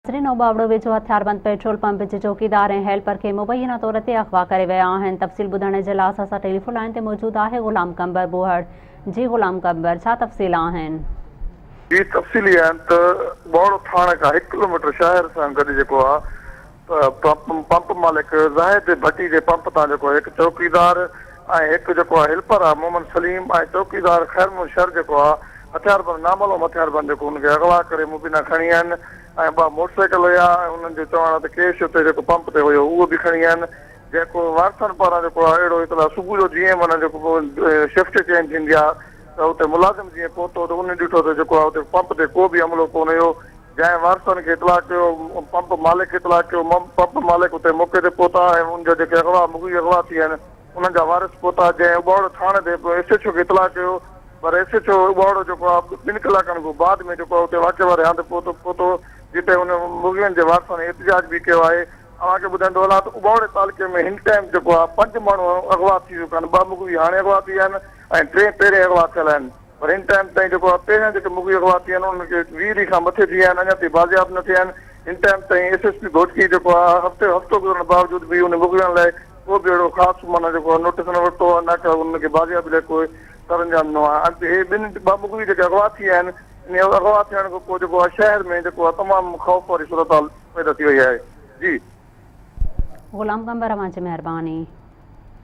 ओॿावड़ो वेझो हथियारबंद petrol pump जे चौकीदार ऐं हेल्पर खे मुबैना तौर ते अगवा करे विया आहिनि। तफ़सील ॿुधण जे लाइ असां सां टेलीफोन लाइन ते मौजूदु आहे गुलाम कमबर बोहड़। जी गुलाम कमबर, छा तफ़सील आहिनि? जी तफ़सील इहा आहिनि त ओॿावड़ो थाणे खां 1 किलोमीटर शहर सां गॾु जेको आहे पंप मालिक ज़ाहिद भट्टी जे पंप तां जेको हिकु चौकीदार ऐं हिकु जेको आहे हेल्पर आहे मोहम्मद सलीम ऐं चौकीदार ख़ैर मुशर जेको आहे हथियारबंद नामालूम हथियारबंद जेको हुनखे अगवा करे मुबीना खणी आहिनि ऐं 2 मोटरसाइकिल हुया ऐं हुननि जो चवण ते कैश हुते जेको पंप ते हुयो उहो बि खणी आहिनि। जेको वारसनि पारां जेको आहे अहिड़ो इतला सुबुह जो जीअं माना जेको शिफ्ट चेंज थींदी आहे त हुते मुलाज़िम जीअं पहुतो त उन ॾिठो त जेको आहे हुते पंप ते को बि अमलो कोन हुयो। जंहिं वारसनि खे इतला कयो पंप मालिक खे इतला कयो पंप मालिक हुते मौक़े ते पहुता ऐं उनजा जेके अगवा मुगी अगवा थी आहिनि उन्हनि जा वारिस पहुता। जंहिं ओॿावड़ो थाणे ते SHO खे इतला कयो पर SHO ओॿावड़ो जेको आहे 2 कलाकनि खां बाद में जेको आहे हुते वाक़े वारे हंधि पहुतो जिते हुन मुगियुनि जे वारसनि एहतिजाज बि कयो आहे। तव्हांखे ॿुधाईंदो हलां त ओॿावड़े तालुके में हिन टाइम जेको आहे 5 माण्हू अगवा थी चुका आहिनि। 2 मुगी हाणे अगवा थी विया आहिनि ऐं 3 पहिरें अगवा थियल आहिनि। पर हिन टाइम ताईं जेको आहे पहिरियां जेके मुगी अगवा थी आहिनि उन्हनि खे 20 ॾींहं खां मथे थी विया आहिनि, अञा ताईं बाज़ियाब न थिया आहिनि। हिन टाइम ताईं SSP घोटकी जेको आहे हफ़्तो गुज़रण बावजूदि बि उन मुगियुनि लाइ को बि अहिड़ो ख़ासि माना जेको नोटिस न वरितो आहे, न त उनखे बाज़ियाबी लाइ कोई सरंजाम न आहे। हे 2 मुगी जेके अगवा थी विया आहिनि इन अगवा थियण खां पोइ जेको आहे शहर में जेको आहे तमामु ख़ौफ़ वारी सूरत पैदा थी वई आहे। जी गुलाम कमबर, अवां जी महिरबानी।